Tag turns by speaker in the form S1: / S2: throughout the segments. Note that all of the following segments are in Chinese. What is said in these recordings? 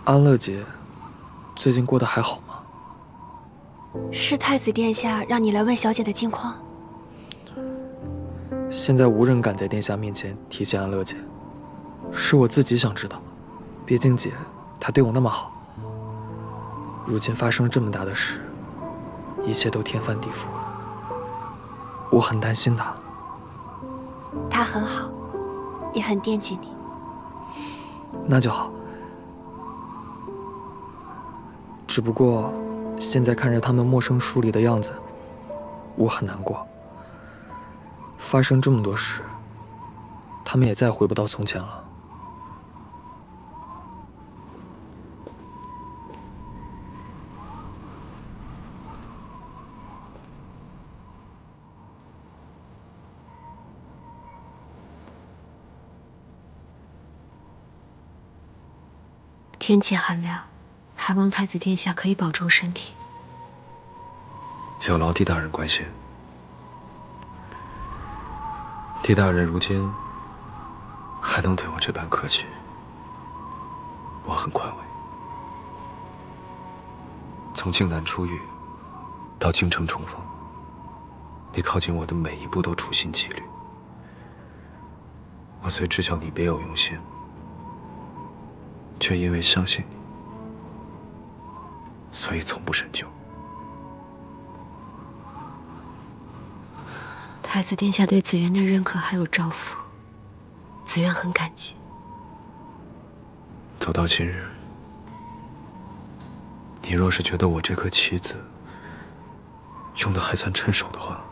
S1: 安乐姐最近过得还好吗？
S2: 是太子殿下让你来问小姐的近况。
S1: 现在无人敢在殿下面前提起安乐姐，是我自己想知道。毕竟姐她对我那么好，如今发生这么大的事，一切都天翻地覆，我很担心她。
S2: 她很好，也很惦记你。
S1: 那就好。只不过现在看着他们陌生疏离的样子，我很难过。发生这么多事，他们也再回不到从前了。
S3: 天气寒凉，还望太子殿下可以保重身体。
S4: 有劳狄大人关心。狄大人如今还能对我这般客气，我很宽慰。从靖南出狱到京城重逢，你靠近我的每一步都处心积虑。我虽知晓你别有用心，却因为相信你，所以从不深究。
S3: 太子殿下对紫渊的认可还有照拂，紫渊很感激。
S4: 走到今日，你若是觉得我这颗棋子用的还算趁手的话，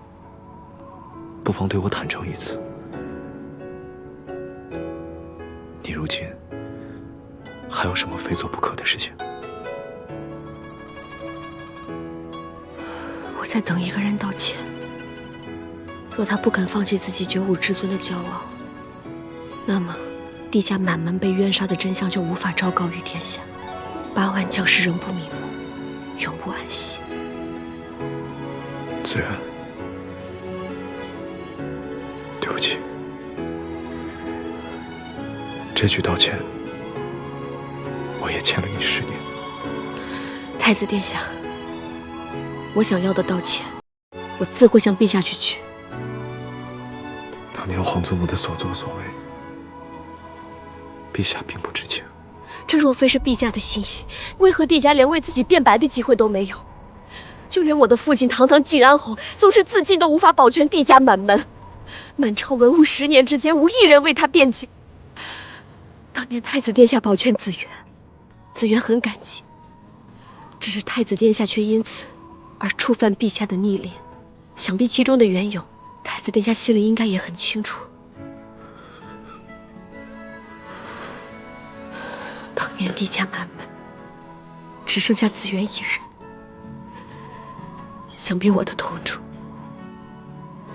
S4: 不妨对我坦诚一次。你如今还有什么非做不可的事情？
S3: 我在等一个人道歉。若他不肯放弃自己95至尊的骄傲，那么帝家满门被冤杀的真相就无法昭告于天下，8万将士仍不瞑目，永不安息。
S4: 紫渊，对不起，这句道歉，我也欠了你10年。
S3: 太子殿下，我想要的道歉，我自会向陛下去取。
S4: 当年皇祖母的所作所为，陛下并不知情。
S3: 这若非是陛下的心意，为何帝家连为自己辩白的机会都没有？就连我的父亲堂堂靖安侯，纵是自尽都无法保全帝家满门。满朝文武10年之间，无一人为他辩解。当年太子殿下保全紫渊，紫渊很感激。只是太子殿下却因此而触犯陛下的逆鳞，想必其中的缘由，太子殿下心里应该也很清楚。当年帝家满门，只剩下紫渊一人，想必我的痛楚，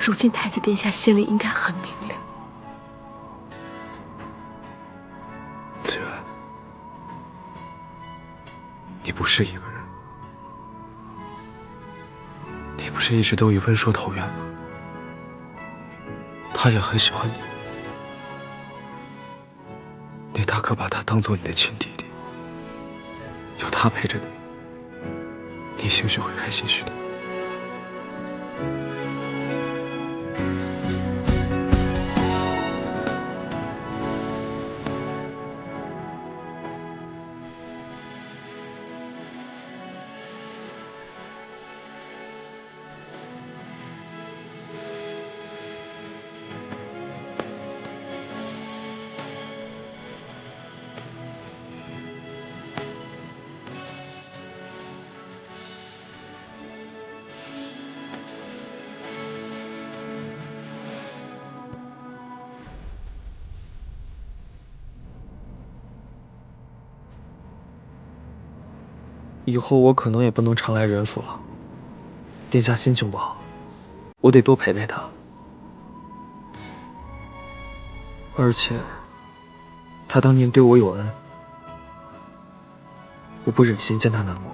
S3: 如今太子殿下心里应该很明了。
S4: 紫渊，你不是一个人，你不是一直都与温硕投缘吗？他也很喜欢你，你大可把他当做你的亲弟弟，有他陪着你，你兴许会开心许多。
S1: 以后我可能也不能常来仁府了。殿下心情不好，我得多陪陪他。而且，他当年对我有恩，我不忍心见他难过。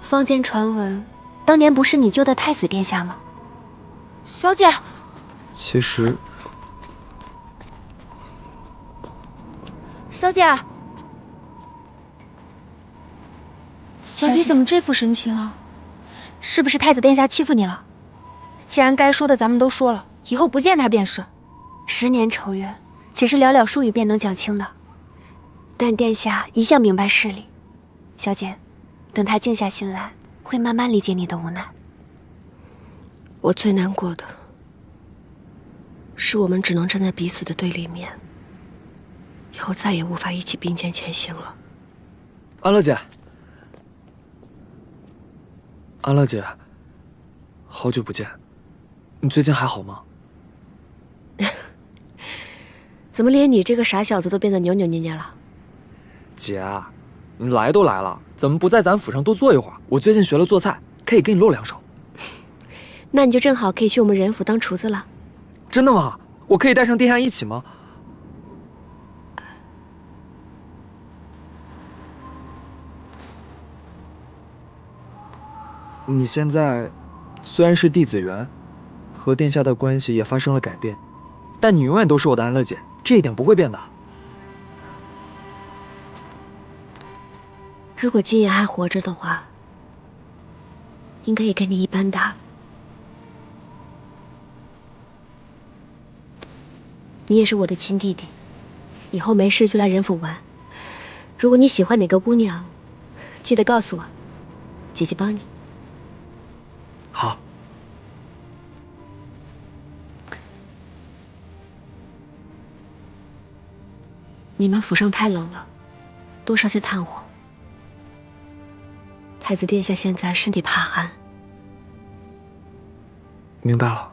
S2: 坊间传闻，当年不是你救的太子殿下吗？小姐，
S1: 其实，
S2: 小姐，怎么这副神情啊？是不是太子殿下欺负你了？既然该说的咱们都说了，以后不见他便是。10年仇怨，只是寥寥数语便能讲清的。但殿下一向明白事理，小姐，等他静下心来，会慢慢理解你的无奈。
S3: 我最难过的是，我们只能站在彼此的对立面，以后再也无法一起并肩前行了。
S1: 安乐姐，安乐姐，好久不见，你最近还好吗？
S3: 怎么连你这个傻小子都变得扭扭捏捏了？
S1: 姐，你来都来了，怎么不在咱府上多坐一会儿？我最近学了做菜，可以给你露2手。
S3: 那你就正好可以去我们人府当厨子了。
S1: 真的吗？我可以带上殿下一起吗？你现在虽然是弟子园，和殿下的关系也发生了改变，但你永远都是我的安乐姐，这一点不会变的。
S3: 如果金爷还活着的话，应该也跟你一般大。你也是我的亲弟弟，以后没事就来人府玩。如果你喜欢哪个姑娘，记得告诉我，姐姐帮你。
S1: 好。
S3: 你们府上太冷了，多烧些炭火。太子殿下现在身体怕寒。
S1: 明白了。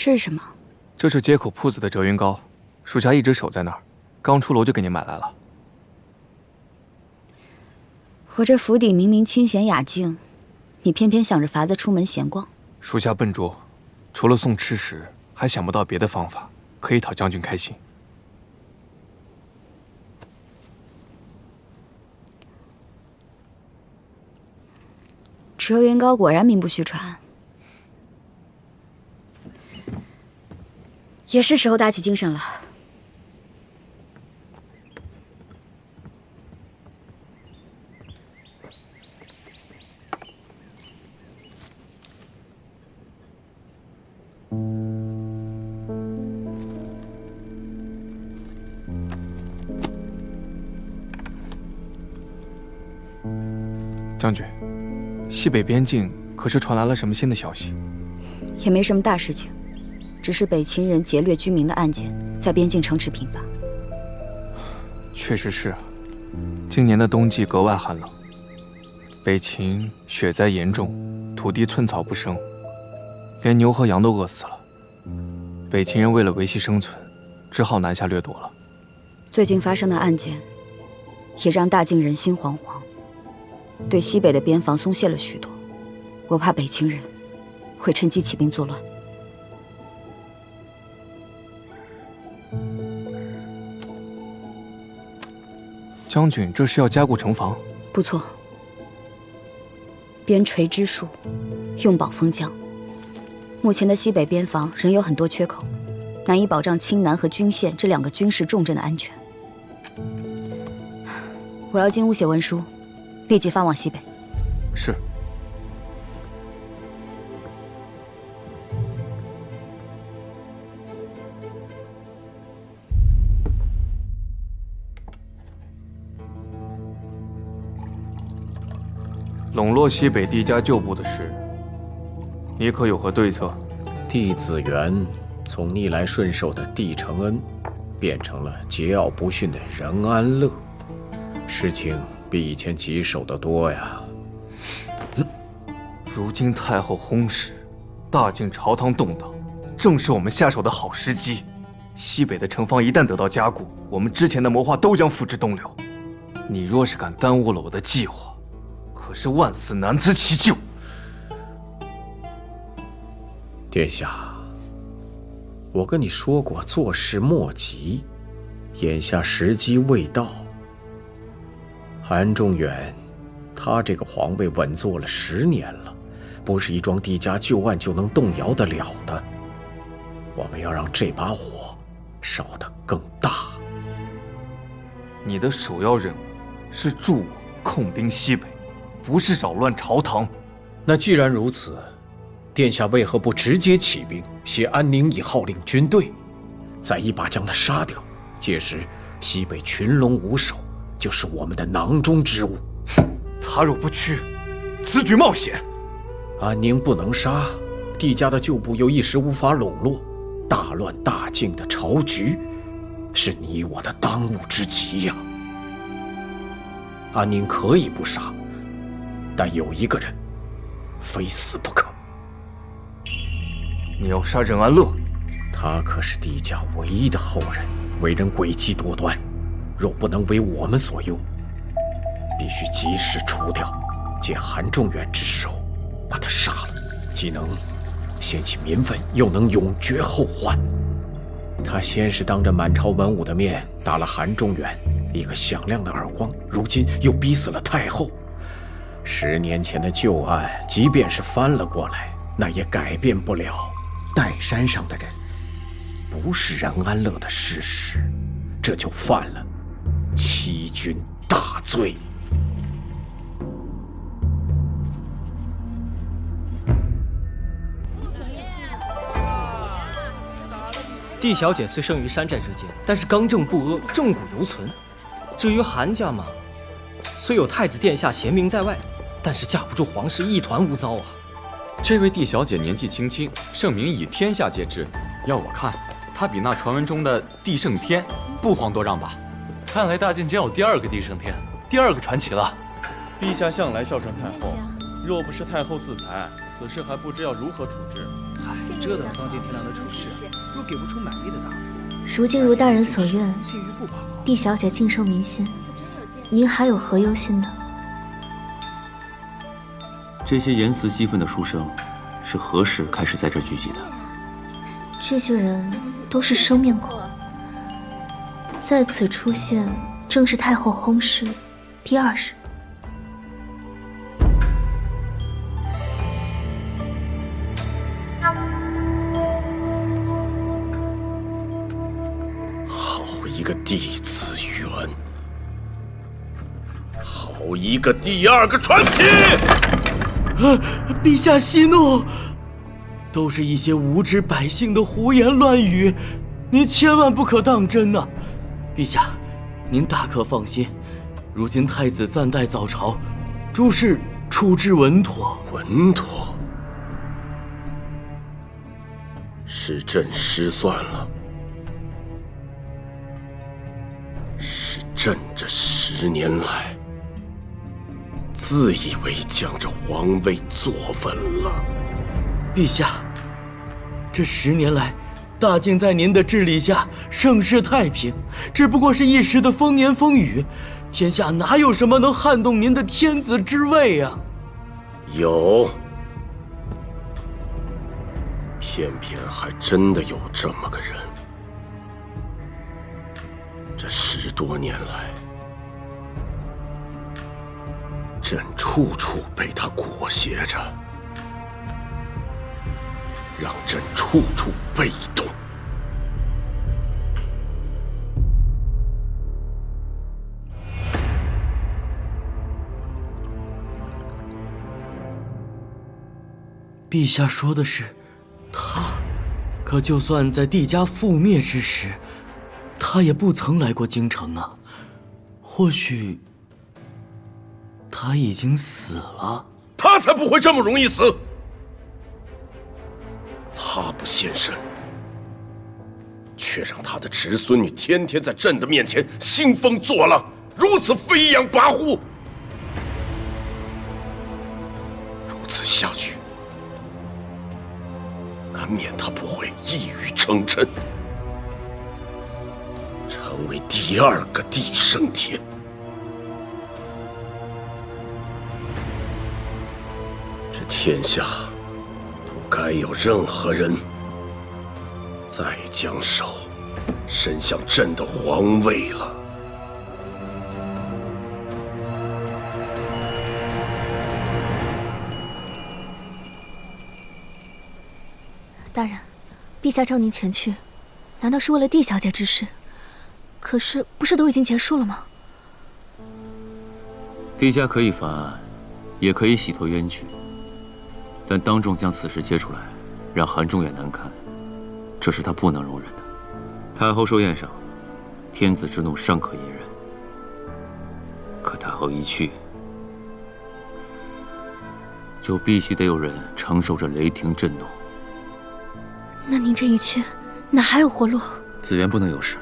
S5: 这是什么？
S4: 这是街口铺子的折云膏，属下一直守在那儿，刚出楼就给您买来了。
S5: 我这府邸明明清闲雅静，你偏偏想着法子出门闲逛。
S4: 属下笨拙，除了送吃食，还想不到别的方法可以讨将军开心。
S5: 折云膏果然名不虚传。也是时候打起精神了。
S4: 将军，西北边境可是传来了什么新的消息？
S5: 也没什么大事情。只是北秦人劫掠居民的案件在边境城池频发。
S4: 确实是啊，今年的冬季格外寒冷，北秦雪灾严重，土地寸草不生，连牛和羊都饿死了。北秦人为了维系生存，只好南下掠夺了。
S5: 最近发生的案件也让大晋人心惶惶，对西北的边防松懈了许多。我怕北秦人会趁机起兵作乱。
S4: 将军，这是要加固城防？
S5: 不错，边陲之术，用宝封疆。目前的西北边防仍有很多缺口，难以保障青南和均县这2个军事重镇的安全。我要进屋写文书，立即发往西北。
S4: 是。笼络西北帝家旧部的事，你可有何对策？
S6: 弟子园从逆来顺受的帝承恩，变成了桀骜不驯的任安乐，事情比以前棘手得多呀。
S4: 如今太后薨逝，大晋朝堂动荡，正是我们下手的好时机。西北的城防一旦得到加固，我们之前的谋划都将付之东流。你若是敢耽误了我的计划，可是万死难辞其咎。
S6: 殿下，我跟你说过，做事莫急，眼下时机未到。韩仲远，他这个皇位稳坐了10年了，不是一桩帝家旧案就能动摇得了的。我们要让这把火烧得更大。
S4: 你的首要任务是助我控兵西北，不是扰乱朝堂。
S6: 那既然如此，殿下为何不直接起兵，携安宁以号令军队，再一把将他杀掉？届时西北群龙无首，就是我们的囊中之物。
S4: 他若不屈，此举冒险。
S6: 安宁不能杀，帝家的旧部又一时无法笼络，大乱大境的朝局，是你我的当务之急呀。安宁可以不杀，但有一个人非死不可。
S4: 你要杀任安乐？
S6: 他可是帝家唯一的后人，为人诡计多端，若不能为我们所用，必须及时除掉，借韩仲远之手把他杀了，既能掀起民愤，又能永绝后患。他先是当着满朝文武的面打了韩仲远一个响亮的耳光，如今又逼死了太后。10年前的旧案，即便是翻了过来，那也改变不了岱山上的人不是任安乐的事实，这就犯了欺君大罪。
S7: 帝小姐虽生于山寨之间，但是刚正不阿，正骨犹存。至于韩家嘛，虽有太子殿下贤明在外，但是架不住皇室一团污糟啊。
S8: 这位帝小姐年纪轻轻，盛名以天下皆知。要我看，她比那传闻中的帝胜天不遑多让吧。
S9: 看来大晋将有第2个帝胜天，第2个传奇了。
S10: 陛下向来孝顺太后，若不是太后自裁，此事还不知要如何处置。
S7: 唉，这等丧尽天良的丑事，若给不出满意的答复，
S11: 如今如大人所愿，帝小姐尽收民心，您还有何忧心呢？
S12: 这些言辞激愤的书生，是何时开始在这聚集的？
S11: 这些人都是生面孔，在此出现，正是太后薨逝第2日。
S13: 好一个帝子元，好一个第2个传奇！
S7: 陛下息怒，都是一些无知百姓的胡言乱语，您千万不可当真呐！陛下，您大可放心，如今太子暂代早朝，诸事处置稳妥。
S13: 稳妥？是朕失算了，是朕这10年来自以为将这皇位坐稳了。
S7: 陛下，这10年来，大晋在您的治理下盛世太平，只不过是一时的风言风语，天下哪有什么能撼动您的天子之位啊？
S13: 有，偏偏还真的有这么个人。这10多年来，朕处处被他裹挟着，让朕处处被动。
S7: 陛下说的是他，可就算在帝家覆灭之时，他也不曾来过京城啊。或许他已经死了。
S13: 他才不会这么容易死！他不现身，却让他的侄孙女天天在朕的面前兴风作浪，如此飞扬跋扈。如此下去，难免他不会一语成谶。成为第二个地圣天。这天下不该有任何人再将手伸向朕的皇位了。
S11: 大人，陛下召您前去，难道是为了帝小姐之事？可是，不是都已经结束了吗？
S12: 帝家可以翻案，也可以洗脱冤屈，但当众将此事揭出来，让韩仲远难堪，这是他不能容忍的。太后寿宴上，天子之怒尚可隐忍，可太后一去，就必须得有人承受着雷霆震怒。
S11: 那您这一去，哪还有活路？
S12: 紫渊不能有事。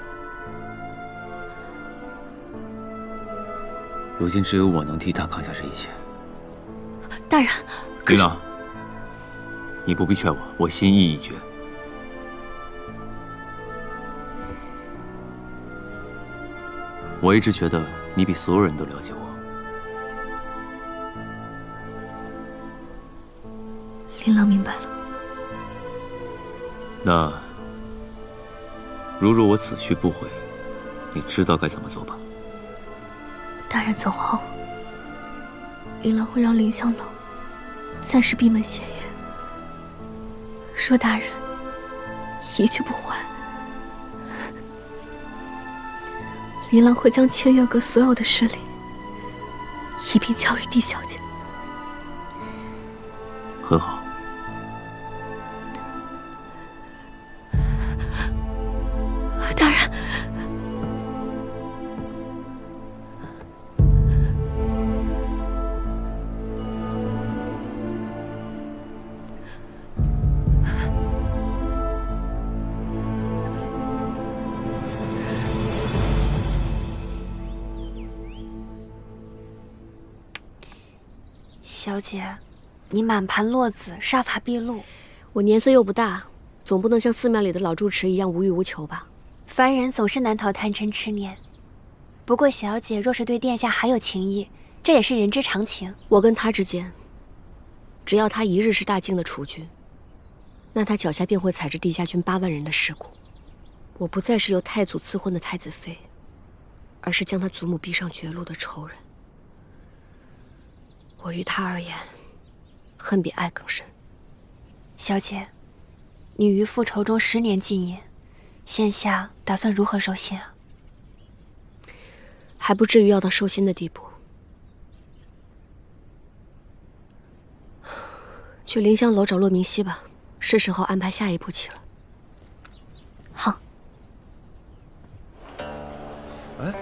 S12: 如今只有我能替他扛下这一切。
S11: 大人，
S12: 琳琅，你不必劝我，我心意已决。我一直觉得你比所有人都了解我。
S11: 琳琅明白了。
S12: 那，如若我此去不回，你知道该怎么做吧？
S11: 大人走后，琳琅会让凌香楼暂时闭门谢业。若大人一去不还，琳琅会将千月阁所有的势力一并交予帝小姐。
S12: 很好。
S11: 大人，
S2: 小姐，你满盘落子，杀伐毕露。
S3: 我年岁又不大，总不能像寺庙里的老住持一样无欲无求吧？
S2: 凡人总是难逃贪嗔痴念，不过小姐若是对殿下还有情意，这也是人之常情。
S3: 我跟他之间，只要他一日是大晋的储君，那他脚下便会踩着帝家军8万人的尸骨。我不再是由太祖赐婚的太子妃，而是将他祖母逼上绝路的仇人。我于他而言，恨比爱更深。
S2: 小姐，你于复仇中10年禁饮，现下打算如何收心啊？
S3: 还不至于要到收心的地步。去凌香楼找骆明熙吧，是时候安排下一步棋了。
S2: 好。
S14: 哎，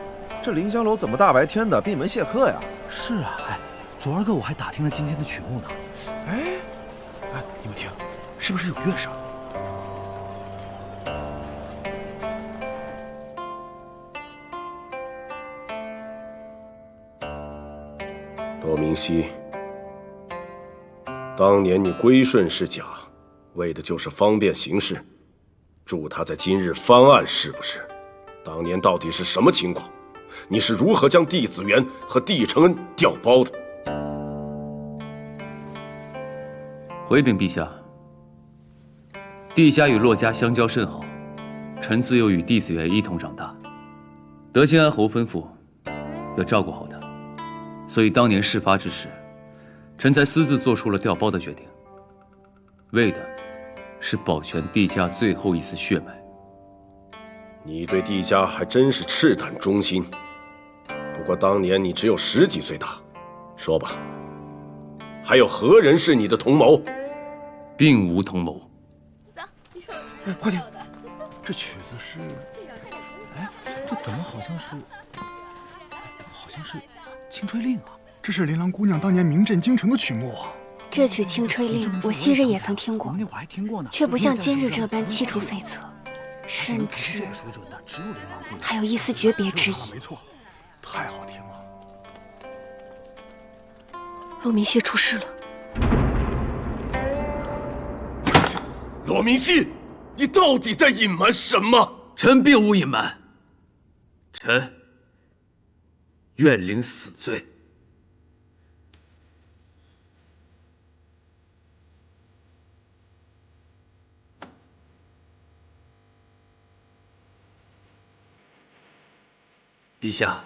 S14: 这凌香楼怎么大白天的闭门谢客呀？
S15: 是啊，哎，昨儿个我还打听了今天的曲目呢。哎，你们听，是不是有乐声？
S13: 骆明熙，当年你归顺是假，为的就是方便行事，助他在今日翻案，是不是？当年到底是什么情况？你是如何将帝子元和帝承恩调包的？
S12: 回禀陛下，帝家与骆家相交甚好，臣自幼与帝子元一同长大，得晋安侯吩咐要照顾好他，所以当年事发之时，臣才私自做出了调包的决定，为的是保全帝家最后一丝血脉。
S13: 你对帝家还真是赤胆忠心，不过当年你只有10几岁大，说吧，还有何人是你的同谋？
S12: 并无同谋。
S15: 哎，快听，这曲子是……哎，这怎么好像是《清吹令》啊？
S16: 这是琳琅姑娘当年名震京城的曲目啊。
S2: 这曲《清吹令》我昔日也曾听过，却不像今日这般凄楚悱恻，甚至还有一丝诀别之意。
S15: 没错，太好听了。
S3: 骆明熙出事了。
S13: 骆明熙，你到底在隐瞒什么？
S17: 臣并无隐瞒，
S12: 臣愿领死罪。陛下，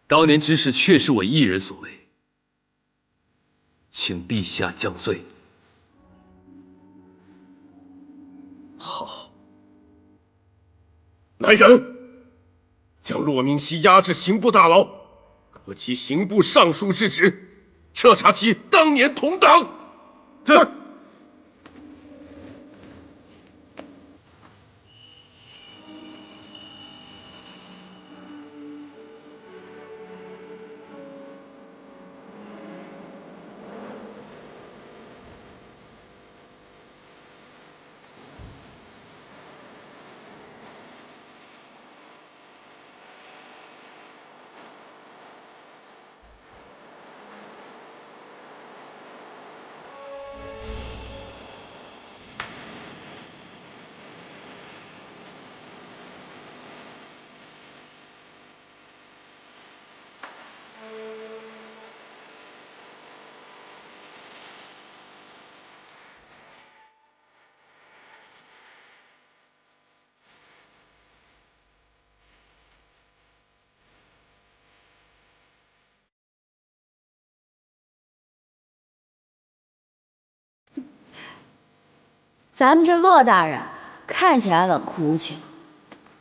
S12: 当年之事确是我一人所为，请陛下降罪。
S13: 好，来人，将骆明熙押至刑部大牢，革其刑部尚书之职，彻查其当年同党。是。
S5: 咱们这骆大人看起来冷酷无情，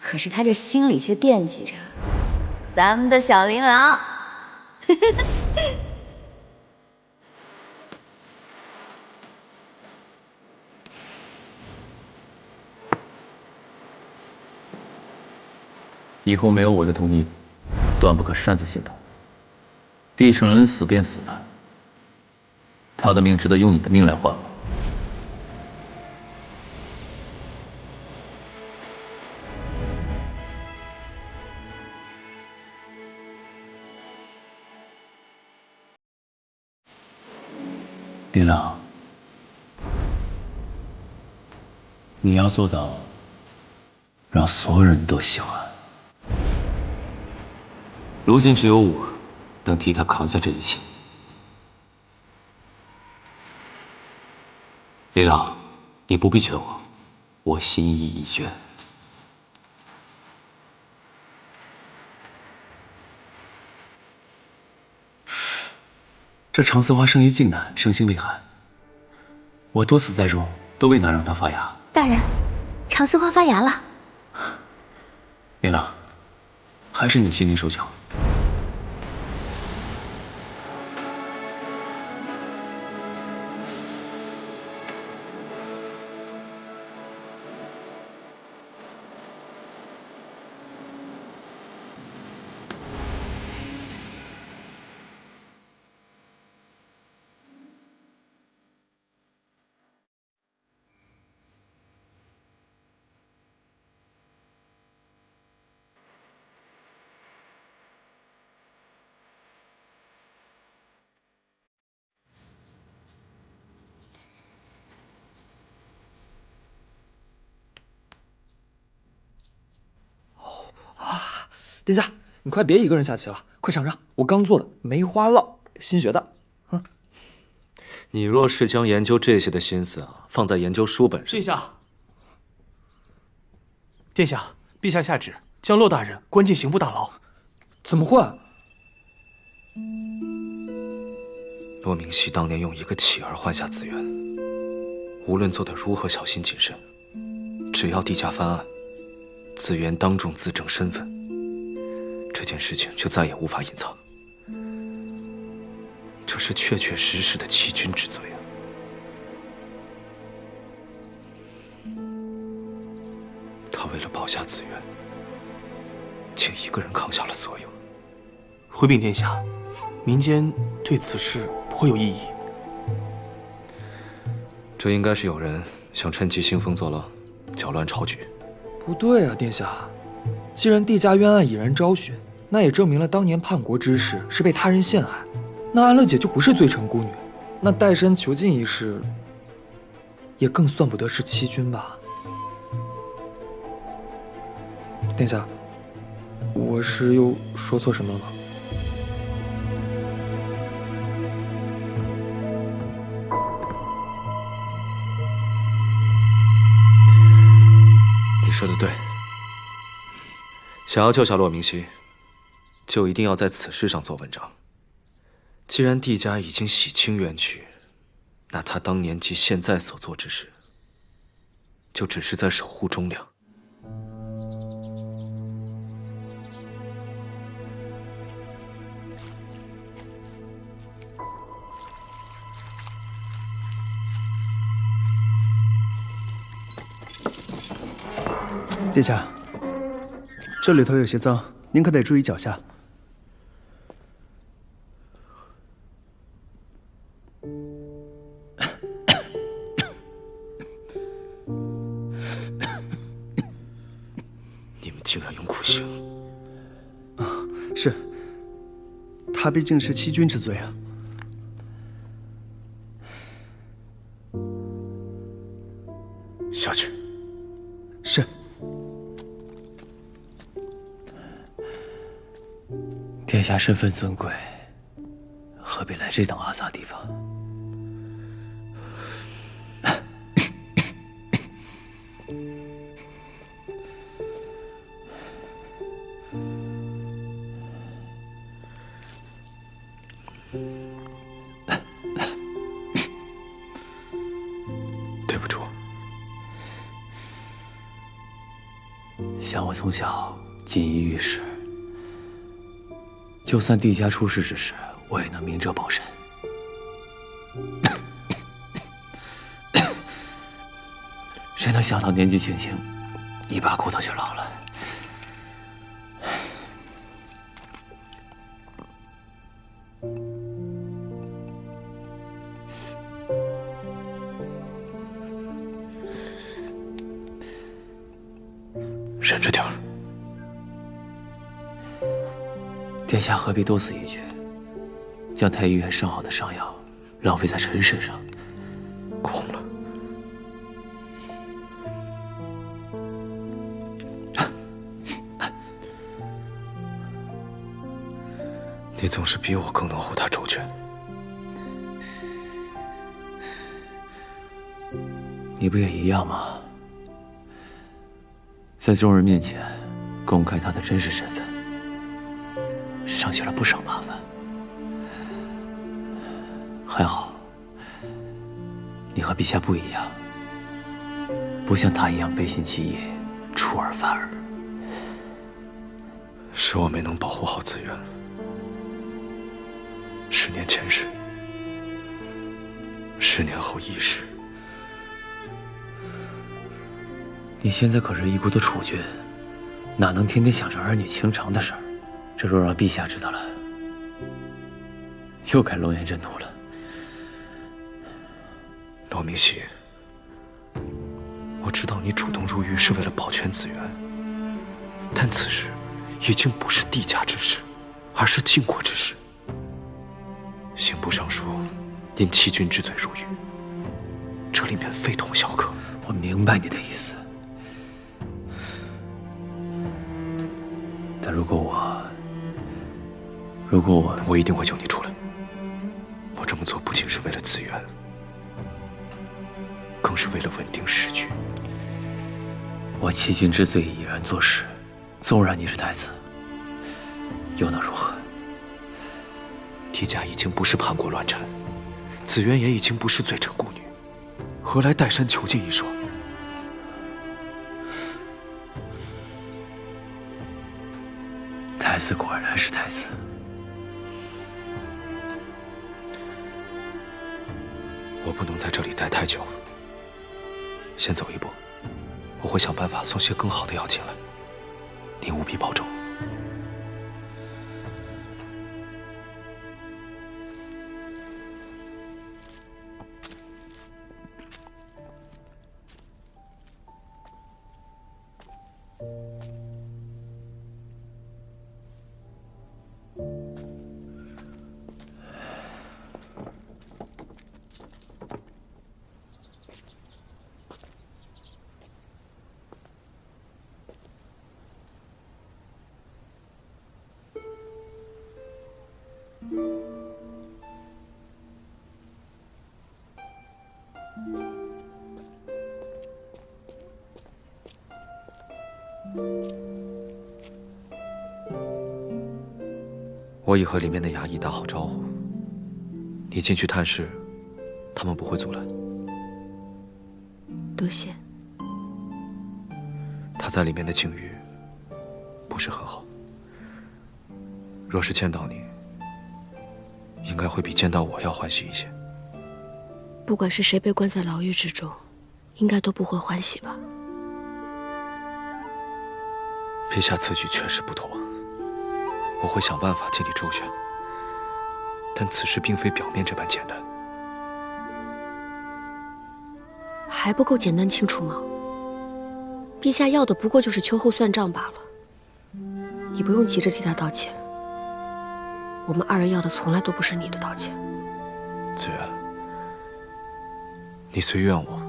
S5: 可是他这心里却惦记着咱们的小琳琅。
S12: 以后没有我的同意，断不可擅自行动。帝圣人死便死了，他的命值得用你的命来换吗？琳琅，你要做到让所有人都喜欢。如今只有我能替他扛下这一切。琳琅，你不必劝我，我心意已决。这长丝花生于境南，生性微寒。我多次栽种，都未能让它发芽。
S2: 大人，长丝花发芽了。
S12: 琳琅，还是你心灵手巧。
S1: 殿下，你快别一个人下棋了，快尝尝我刚做的梅花烙，新学的。
S17: 你若是将研究这些的心思放在研究书本上，
S9: 殿下，陛下下旨将骆大人关进刑部大牢。
S1: 怎么会？
S17: 骆明熙当年用一个乞儿换下紫渊，无论做得如何小心谨慎，只要帝家翻案，紫渊当众自证身份，这件事情就再也无法隐藏。这是确确实实的欺君之罪啊！他为了保下紫渊，竟一个人扛下了所有。
S9: 回禀殿下，民间对此事不会有异议。
S17: 这应该是有人想趁机兴风作浪，搅乱朝局。
S1: 不对啊，殿下，既然帝家冤案已然昭雪，那也证明了当年叛国之事是被他人陷害。那安乐姐就不是罪臣孤女，那代山囚禁一事，也更算不得是欺君吧？殿下，我是又说错什么了吗？
S17: 你说的对，想要救下骆明熙，就一定要在此事上做文章。既然帝家已经洗清冤屈，那他当年及现在所做之事，就只是在守护忠良。
S18: 殿下，这里头有些脏，您可得注意脚下。
S17: 你们竟然用酷刑！
S18: 是，他毕竟是欺君之罪啊。
S17: 下去。
S18: 是。
S19: 殿下身份尊贵，何必来这等阿杂地方？
S17: 对不住。
S19: 想我从小锦衣玉食，就算帝家出事之时，我也能明哲保身。谁能想到年纪轻轻，一把骨头就老了？
S17: 忍着点儿。
S19: 殿下何必多此一举，将太医院上好的伤药浪费在臣身上？
S17: 空了。你总是比我更能护他周全。
S19: 你不也一样吗？在众人面前公开他的真实身份，省去了不少麻烦。还好，你和陛下不一样，不像他一样背信弃义、出尔反尔。
S17: 是我没能保护好紫渊。10年前事，10年后亦是。
S19: 你现在可是一国的储君，哪能天天想着儿女情长的事儿？这若让陛下知道了，又该龙颜震怒了。
S17: 骆明熙，我知道你主动入狱是为了保全紫渊，但此事已经不是帝家之事，而是晋国之事。刑部尚书因欺君之罪入狱，这里面非同小可。
S19: 我明白你的意思，但如果
S17: 我一定会救你出来。我这么做不仅是为了紫渊，更是为了稳定时局。
S19: 我欺君之罪已然坐实，纵然你是太子，又能如何？
S17: 帝家已经不是叛国乱臣，紫渊也已经不是罪臣孤女，何来岱山囚禁一说？
S19: 太子果然是太子。
S17: 我不能在这里待太久，先走一步。我会想办法送些更好的药进来，您务必保重。我已和里面的衙役打好招呼，你进去探视，他们不会阻拦。
S3: 多谢。
S17: 他在里面的境遇不是很好，若是见到你，应该会比见到我要欢喜一些。
S3: 不管是谁被关在牢狱之中，应该都不会欢喜吧？
S17: 陛下此举确实不妥，我会想办法尽力周旋，但此事并非表面这般简单。
S3: 还不够简单清楚吗？陛下要的不过就是秋后算账罢了。你不用急着替他道歉，我们二人要的从来都不是你的道歉。
S17: 子渊，你虽怨我，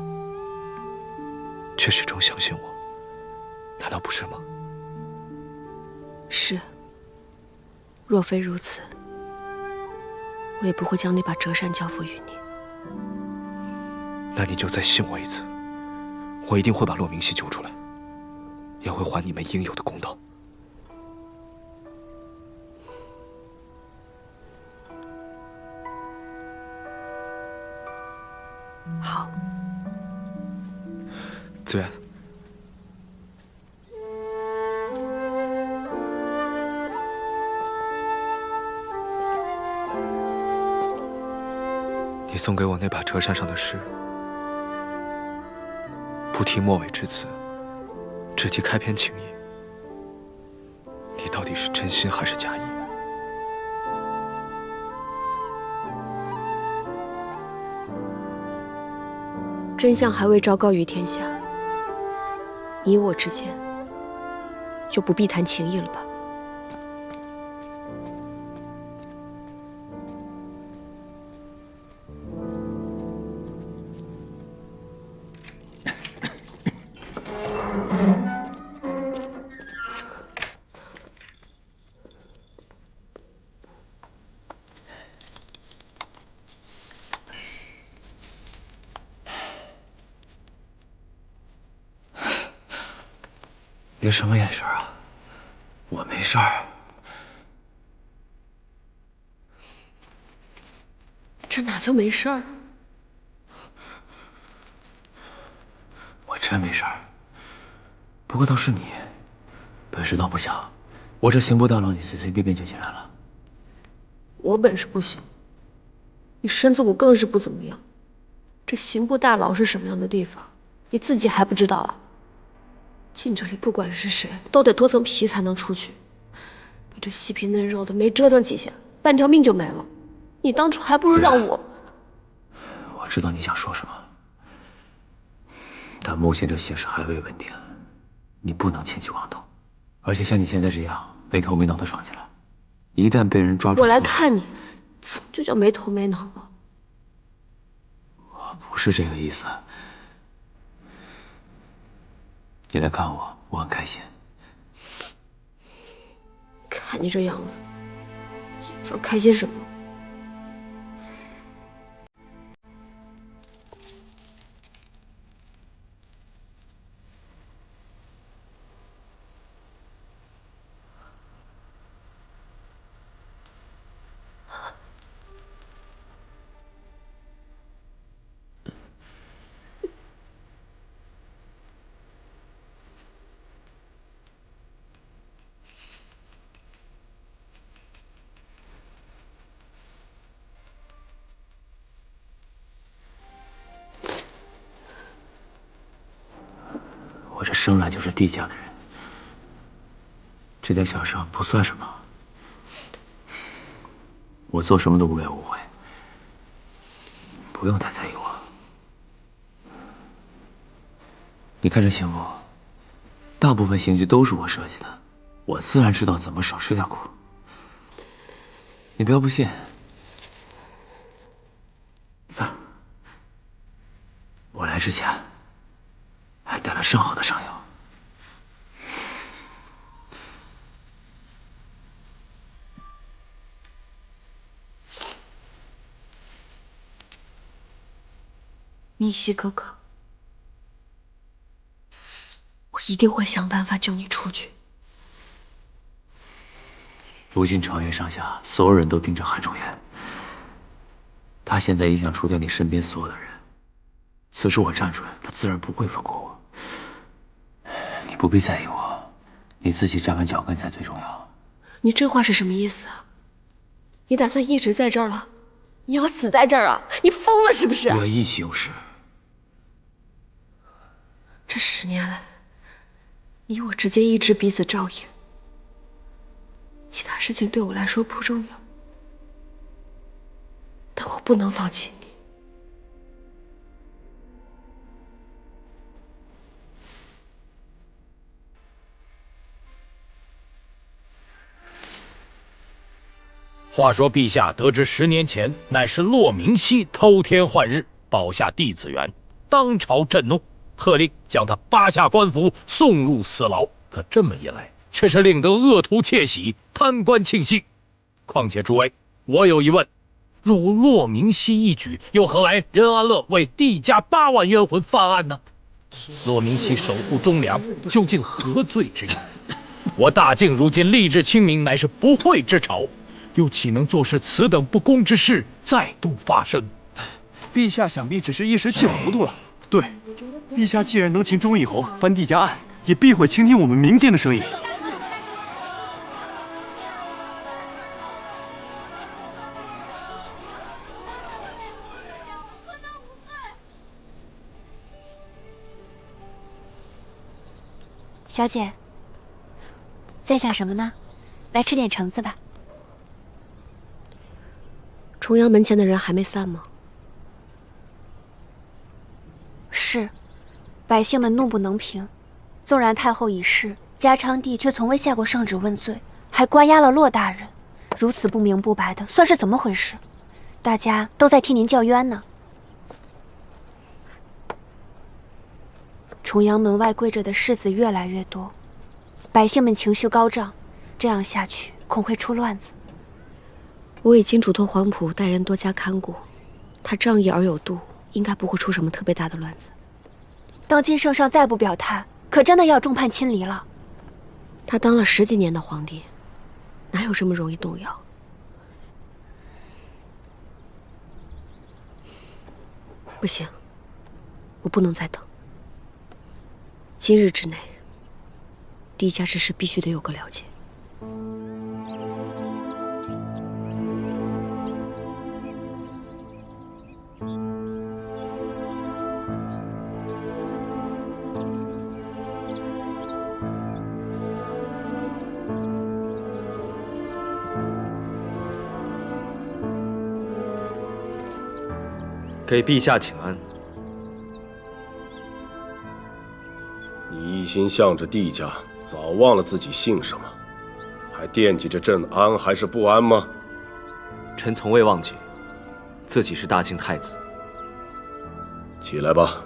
S17: 却始终相信我，难道不是吗？
S3: 是。若非如此，我也不会将那把折扇交付于你。
S17: 那你就再信我一次，我一定会把骆明熙救出来，也会还你们应有的公道。
S3: 好。
S17: 子渊，你送给我那把折扇上的诗，不提末尾之词，只提开篇情意，你到底是真心还是假意？
S3: 真相还未昭告于天下，你我之间就不必谈情义了吧？
S19: 你什么眼神啊？我没事儿。
S3: 这哪就没事儿？
S19: 我真没事儿。不过倒是你，本事倒不小。我这刑部大牢，你随随便便就进来了。
S3: 我本事不行，你身子骨更是不怎么样。这刑部大牢是什么样的地方，你自己还不知道啊？进这里不管是谁，都得脱层皮才能出去。你这细皮嫩肉的，没折腾几下，半条命就没了。你当初还不如让我……
S19: 我知道你想说什么，但目前这形势还未稳定，你不能轻举妄动。而且像你现在这样没头没脑的闯进来，一旦被人抓住，
S3: 我来看你，怎么就叫没头没脑了？
S19: 我不是这个意思。你来看我，我很开心。
S3: 看你这样子，说开心什么？
S19: 我这生来就是帝家的人，这点小伤不算什么。我做什么都不该误会，不用太在意我。你看这刑部，大部分刑具都是我设计的，我自然知道怎么少吃点苦。你不要不信，我来之前还带了上好的上药。
S3: 明熙哥哥，我一定会想办法救你出去。
S19: 如今朝野上下所有人都盯着韩仲元，他现在也想除掉你身边所有的人。此时我站出来，他自然不会放过我。你不必在意我，你自己站稳脚跟才最重要。
S3: 你这话是什么意思啊？你打算一直在这儿了？你要死在这儿啊？你疯了是不是？
S19: 我要意气用事。
S3: 这10年来，你我之间一直彼此照应，其他事情对我来说不重要，但我不能放弃你。
S20: 话说陛下得知10年前乃是骆明熙偷天换日，保下帝子元，当朝震怒，喝令将他扒下官服，送入死牢。可这么一来，却是令得恶徒窃喜，贪官庆幸。况且诸位，我有疑问：若无骆明熙一举，又何来任安乐为帝家8万冤魂翻案呢？骆明熙守护忠良，究竟何罪之有？我大晋如今立志清明，乃是不惠之朝，又岂能坐视此等不公之事再度发生？
S18: 陛下想必只是一时气糊涂了。对，陛下既然能擒忠义侯翻帝家案，也必会倾听我们民间的声音。
S2: 小姐，在想什么呢？来吃点橙子吧。
S3: 重阳门前的人还没散吗？
S2: 是，百姓们怒不能平。纵然太后已逝，嘉昌帝却从未下过圣旨问罪，还关押了骆大人，如此不明不白的，算是怎么回事？大家都在替您叫冤呢。重阳门外跪着的士子越来越多，百姓们情绪高涨，这样下去恐会出乱子。
S3: 我已经嘱托黄埔带人多加看顾，他仗义而有度，应该不会出什么特别大的乱子。
S2: 当今圣上再不表态，可真的要众叛亲离了。
S3: 他当了10几年的皇帝，哪有这么容易动摇？不行，我不能再等。今日之内，帝家之事必须得有个了解。
S17: 给陛下请安。
S13: 你一心向着帝家，早忘了自己姓什么，还惦记着朕安还是不安吗？
S17: 臣从未忘记自己是大清太子。
S13: 起来吧。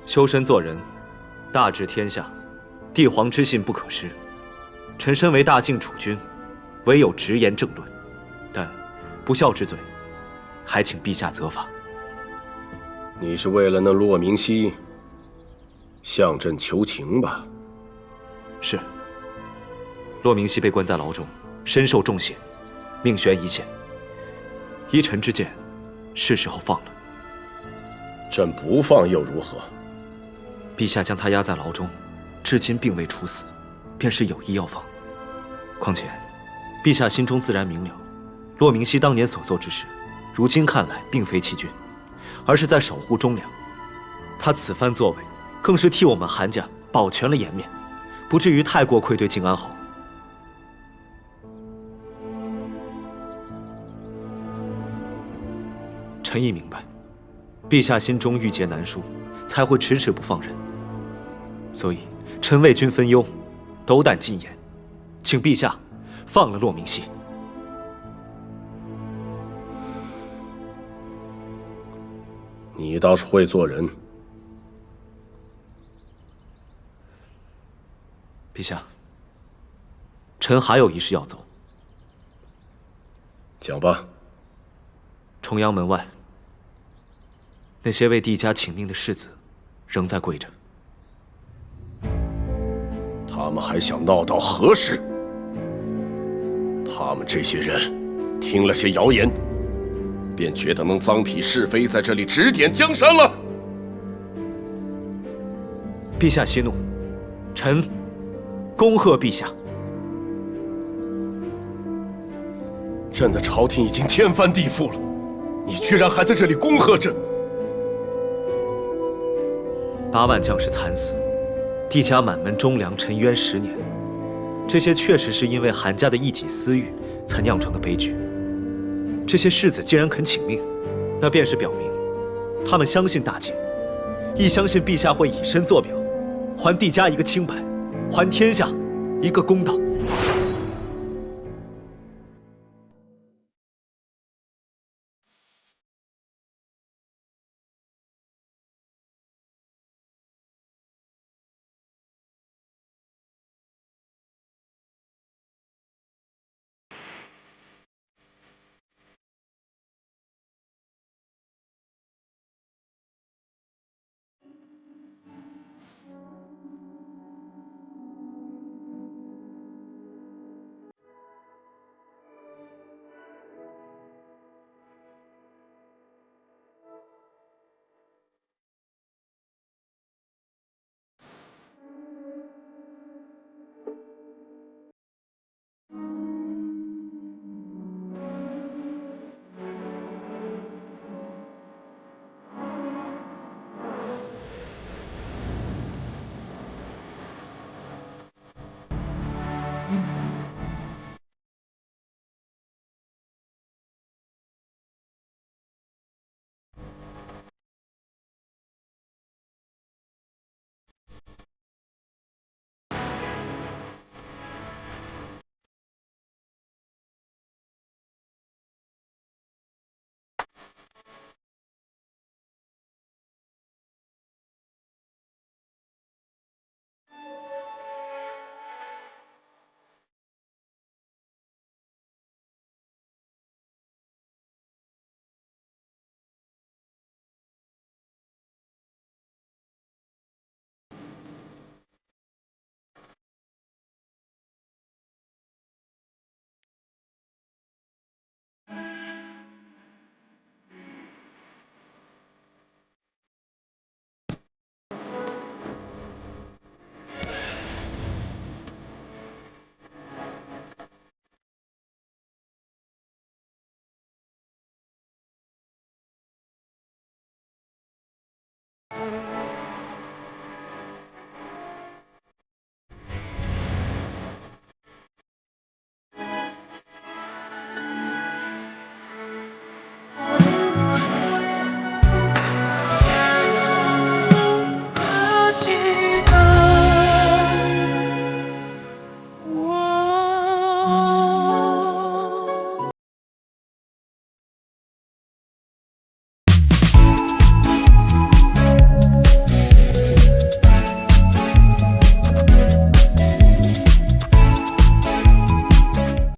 S17: 修身做人，大治天下，帝皇之信不可失。臣身为大晋储君，唯有直言正论，但不孝之罪，还请陛下责罚。
S13: 你是为了那骆明熙向朕求情吧？
S17: 是。骆明熙被关在牢中，身受重刑，命悬一线。依臣之见，是时候放了。
S13: 朕不放又如何？
S17: 陛下将他押在牢中，至今并未处死，便是有意要放。况且，陛下心中自然明了，骆明熙当年所做之事，如今看来并非欺君，而是在守护忠良。他此番作为，更是替我们韩家保全了颜面，不至于太过愧对靖安侯。臣已明白，陛下心中郁结难舒，才会迟迟不放人。所以，臣为君分忧，斗胆进言，请陛下放了骆明熙。
S13: 你倒是会做人。
S17: 陛下，臣还有一事要走。
S13: 讲吧。
S17: 重阳门外，那些为帝家请命的士子，仍在跪着。
S13: 他们还想闹到何时？他们这些人听了些谣言，便觉得能臧否是非，在这里指点江山了。
S17: 陛下息怒，臣恭贺陛下。
S13: 朕的朝廷已经天翻地覆了，你居然还在这里恭贺朕
S17: ？8万将士惨死，帝家满门忠良，沉冤10年，这些确实是因为韩家的一己私欲才酿成的悲剧。这些世子既然肯请命，那便是表明他们相信大晋，亦相信陛下会以身作表，还帝家一个清白，还天下一个公道。